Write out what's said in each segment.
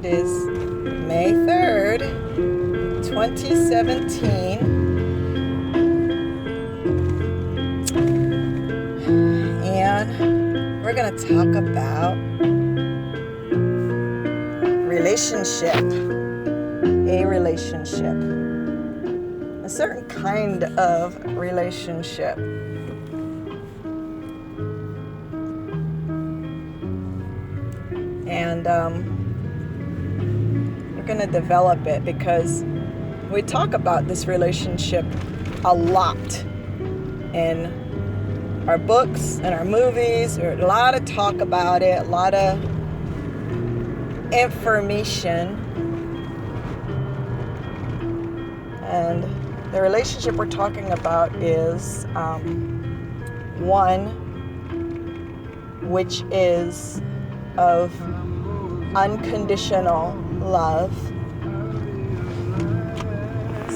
It is May 3rd, 2017. And we're going to talk about relationship. A relationship. A certain kind of relationship. And we're going to develop it because we talk about this relationship a lot in our books and our movies. There's a lot of talk about it, a lot of information. And the relationship we're talking about is one which is of unconditional love.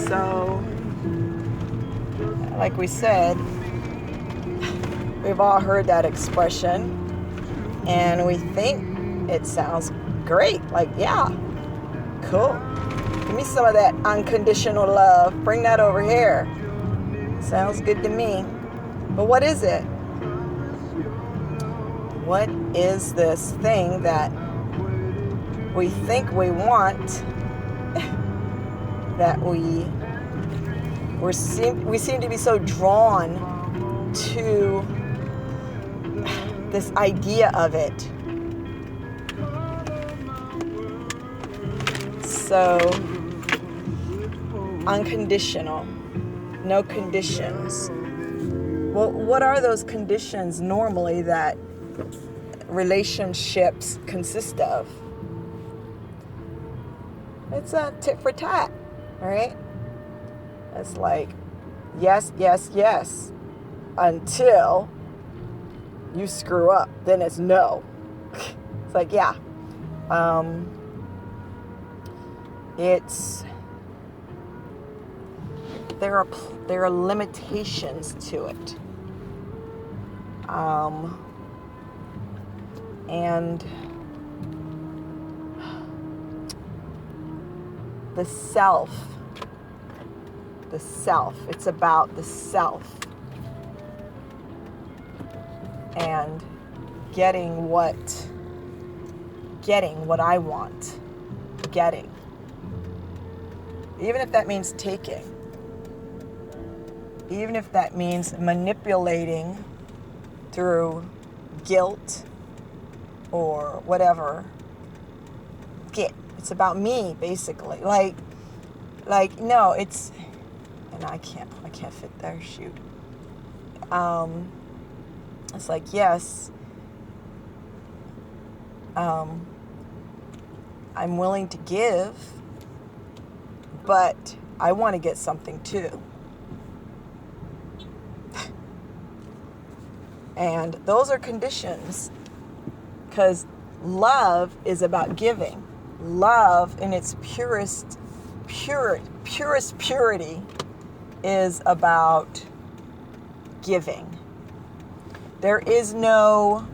So, like we said, we've all heard that expression, and we think it sounds great. Like, yeah, cool. Give me some of that unconditional love. Bring that over here. Sounds good to me. But what is it? What is this thing that we think we want, that we seem to be so drawn to this idea of it? So, unconditional, no conditions. Well, what are those conditions normally that relationships consist of? It's a tit for tat, right? It's like, yes, yes, yes, until you screw up, then it's no. It's like, yeah. There are limitations to it. And the self, it's about the self and getting what I want, even if that means taking, even if that means manipulating through guilt or whatever. It's about me, basically. Like no, it's, and I can't fit there. Shoot. It's like, yes, I'm willing to give, but I want to get something too. And those are conditions, because love is about giving. Love in its purest purity is about giving. There is no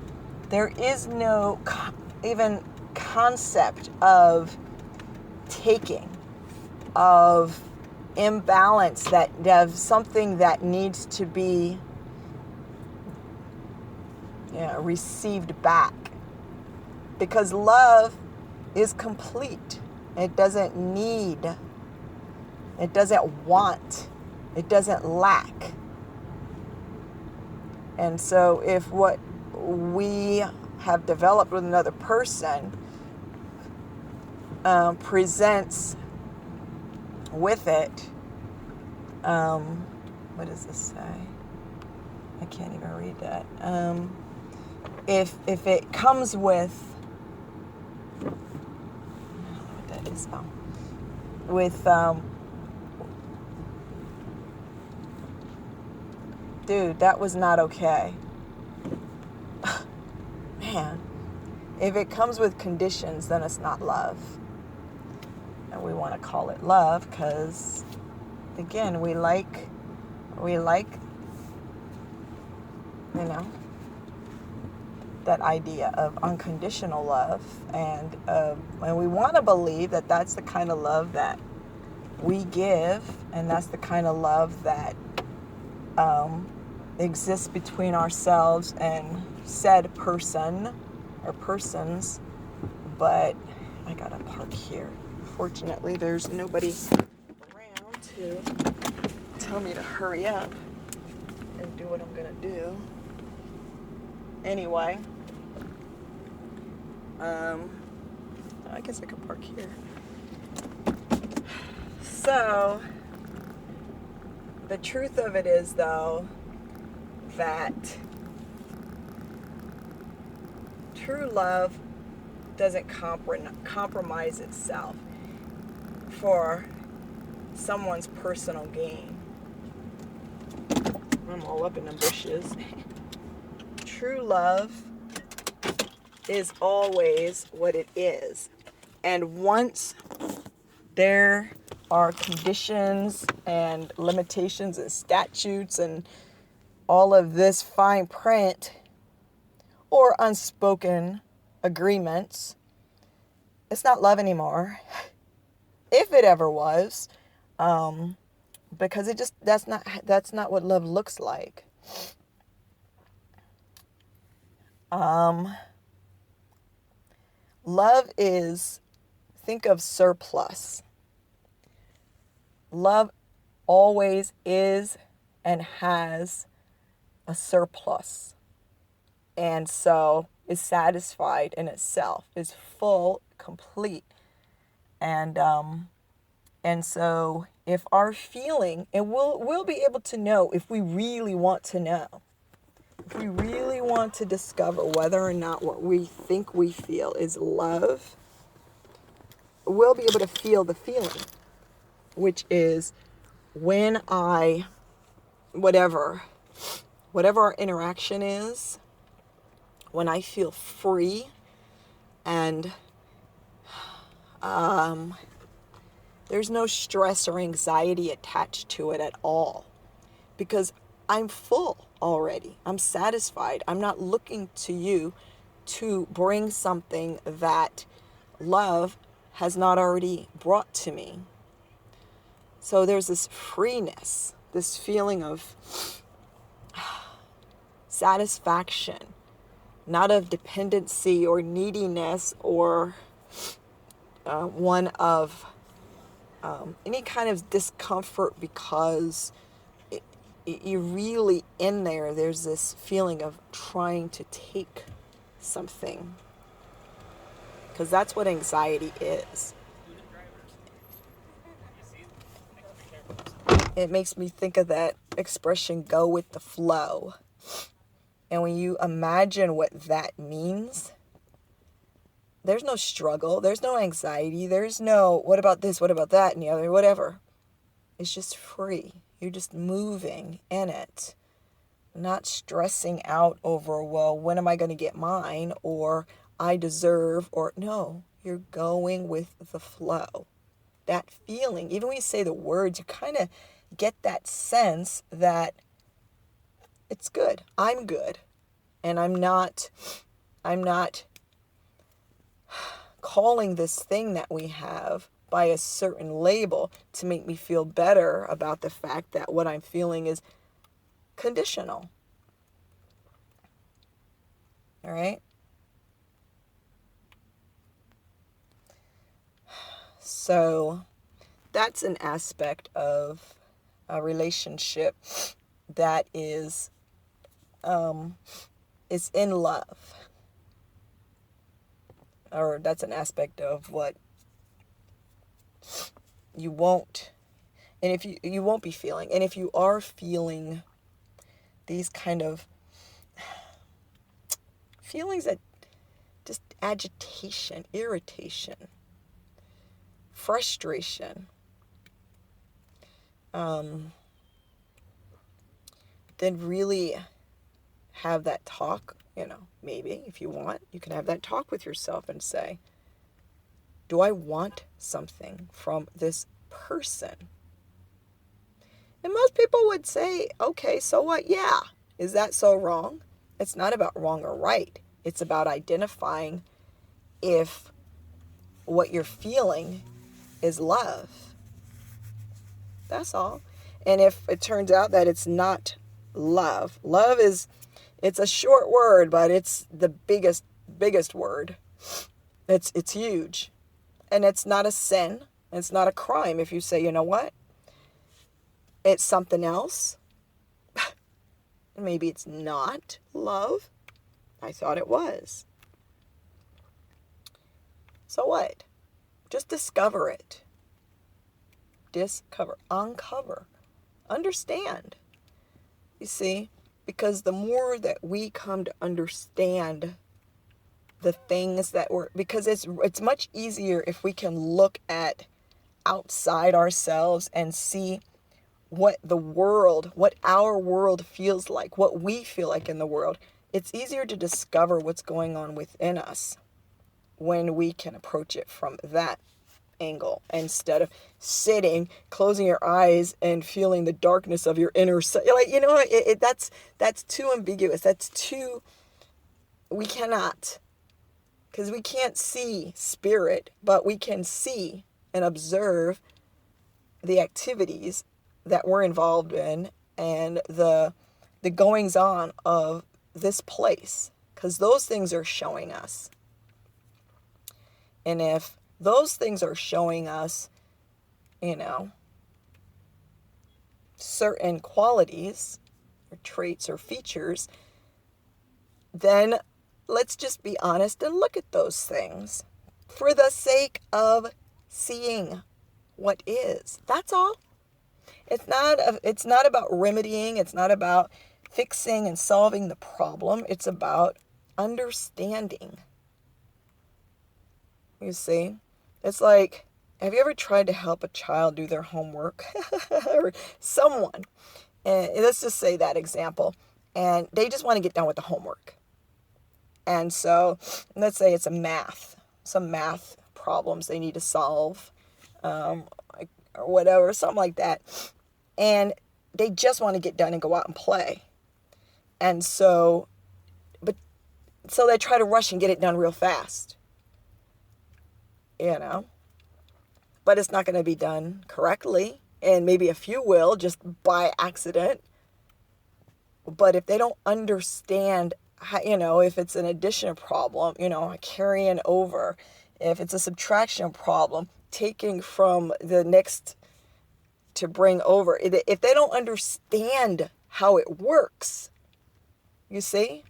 even concept of taking, of imbalance, of something that needs to be received back. Because love is complete. It doesn't need, it doesn't want, it doesn't lack. And so if what we have developed with another person presents with it, what does this say? I can't even read that. If it comes with, I don't know what that is. Dude, that was not okay. Man, if it comes with conditions, then it's not love. And we want to call it love because, again, we like, that idea of unconditional love, and we want to believe that that's the kind of love that we give, and that's the kind of love that exists between ourselves and said person or persons. But I gotta park here. Fortunately, there's nobody around to tell me to hurry up and do what I'm gonna do. Anyway, I guess I could park here. So, the truth of it is, though, that true love doesn't compromise itself for someone's personal gain. I'm all up in the bushes. True love is always what it is. And once there are conditions and limitations and statutes and all of this fine print or unspoken agreements, it's not love anymore. If it ever was, because that's not what love looks like. Love is, think of surplus. Love always is and has a surplus. And so is satisfied in itself, is full, complete. And so if our feeling, and we'll be able to know if we really want to know. If we really want to discover whether or not what we think we feel is love, we'll be able to feel the feeling, which is when whatever our interaction is, when I feel free and there's no stress or anxiety attached to it at all, because I'm full already. I'm satisfied. I'm not looking to you to bring something that love has not already brought to me. So there's this freeness, this feeling of satisfaction, not of dependency or neediness or one of any kind of discomfort, because you're really in there's this feeling of trying to take something, because that's what anxiety is. It makes me think of that expression, go with the flow. And when you imagine what that means, there's no struggle, there's no anxiety, there's no what about this, what about that, and the other, whatever. It's just free. You're just moving in it, not stressing out over, well, when am I going to get mine, or I deserve, or no, you're going with the flow. That feeling, even when you say the words, you kind of get that sense that it's good. I'm good. And I'm not calling this thing that we have by a certain label to make me feel better about the fact that what I'm feeling is conditional. All right? So that's an aspect of a relationship that is in love. Or that's an aspect of what you won't, and if you won't be feeling. And if you are feeling these kind of feelings, that just agitation, irritation, frustration, then really have that talk, maybe if you want, you can have that talk with yourself and say, do I want something from this person? And most people would say, okay, so what? Yeah. Is that so wrong? It's not about wrong or right. It's about identifying if what you're feeling is love. That's all. And if it turns out that it's not love, it's a short word, but it's the biggest word. It's huge. And it's not a sin. It's not a crime if you say, you know what? It's something else. Maybe it's not love. I thought it was. So what? Just discover it. Uncover, understand. You see, because the more that we come to understand the things that because it's much easier if we can look at outside ourselves and see what our world feels like, what we feel like in the world. It's easier to discover what's going on within us when we can approach it from that angle instead of sitting, closing your eyes and feeling the darkness of your inner self. Like, that's too ambiguous. We cannot, because we can't see spirit, but we can see and observe the activities that we're involved in and the goings on of this place, because those things are showing us. And if those things are showing us, certain qualities or traits or features, then let's just be honest and look at those things for the sake of seeing what is. That's all. It's not about remedying. It's not about fixing and solving the problem. It's about understanding. You see? It's like, have you ever tried to help a child do their homework? Or someone. And let's just say that example. And they just want to get done with the homework. And so, let's say it's some math problems they need to solve, or whatever, something like that. And they just want to get done and go out and play. And so they try to rush and get it done real fast. But it's not going to be done correctly. And maybe a few will just by accident. But if they don't understand, if it's an addition problem, carrying over, if it's a subtraction problem, taking from the next to bring over, if they don't understand how it works, you see,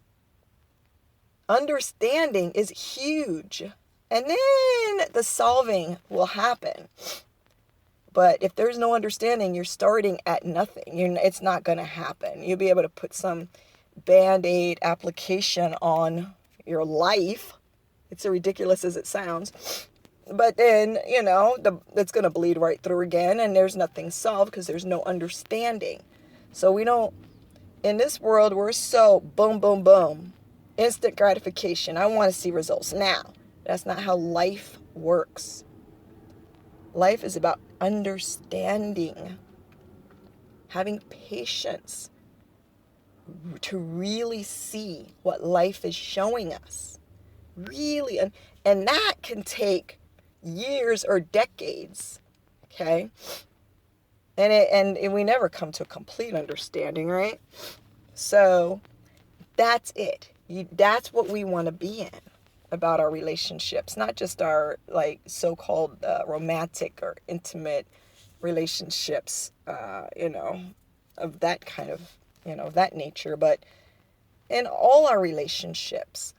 understanding is huge. And then the solving will happen. But if there's no understanding, you're starting at nothing. It's not going to happen. You'll be able to put some Band-Aid application on your life. It's as ridiculous as it sounds. But then, it's going to bleed right through again. And there's nothing solved because there's no understanding. So in this world, we're so boom, boom, boom. Instant gratification. I want to see results now. That's not how life works. Life is about understanding, having patience to really see what life is showing us. Really. And that can take years or decades. Okay? And we never come to a complete understanding, right? So that's it. That's what we want to be in. About our relationships, not just our so-called romantic or intimate relationships, of that kind of, that nature, but in all our relationships.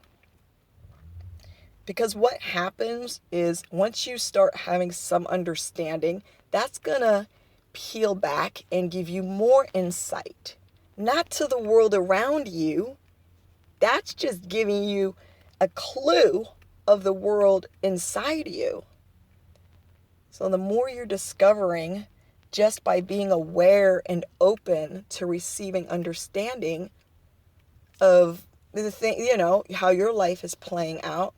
Because what happens is once you start having some understanding, that's gonna peel back and give you more insight, not to the world around you. That's just giving you a clue of the world inside you. So the more you're discovering just by being aware and open to receiving understanding of the thing, how your life is playing out,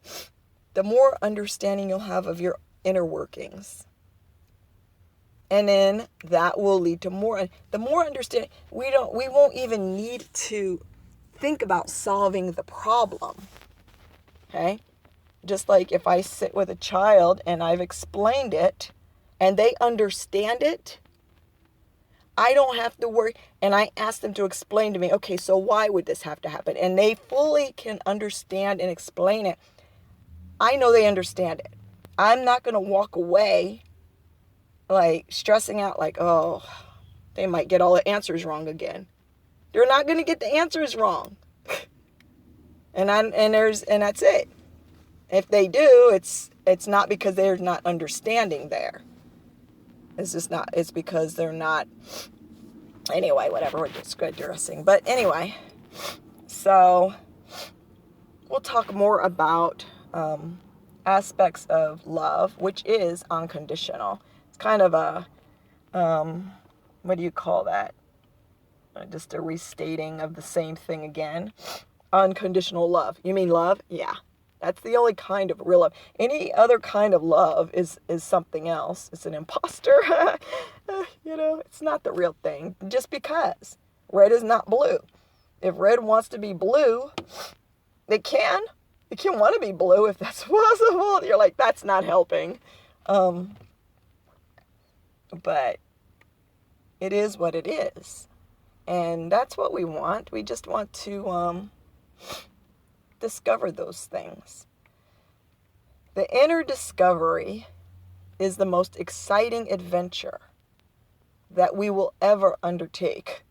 the more understanding you'll have of your inner workings. And then that will lead to more. The more understanding, we won't even need to think about solving the problem. Okay? Just like if I sit with a child and I've explained it and they understand it, I don't have to worry. And I ask them to explain to me, okay, so why would this have to happen? And they fully can understand and explain it. I know they understand it. I'm not going to walk away like stressing out like, oh, they might get all the answers wrong again. They're not going to get the answers wrong. and that's it. If they do, it's not because they're not understanding there. It's just not, it's because they're not, anyway, whatever, we're just digressing. But anyway, so we'll talk more about aspects of love, which is unconditional. It's kind of a, what do you call that? Just a restating of the same thing again. Unconditional love. You mean love? Yeah. That's the only kind of real love. Any other kind of love is something else. It's an imposter. It's not the real thing. Just because. Red is not blue. If red wants to be blue, it can. It can want to be blue if that's possible. You're like, that's not helping. But it is what it is. And that's what we want. We just want to discover those things. The inner discovery is the most exciting adventure that we will ever undertake.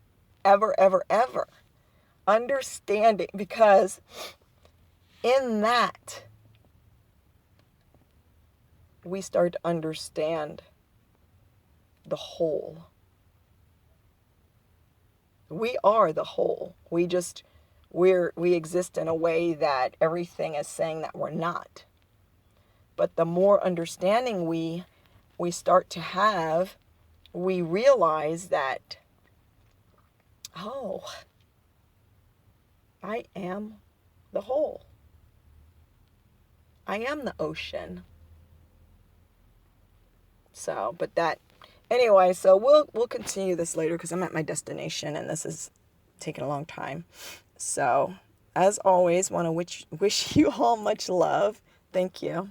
Ever, ever, ever. Understanding, because in that, we start to understand the whole. We are the whole. We exist in a way that everything is saying that we're not. But the more understanding we start to have, we realize that, oh, I am the whole. I am the ocean. So, but that, anyway, so we'll continue this later because I'm at my destination and this is taking a long time. So, as always, want to wish you all much love. Thank you.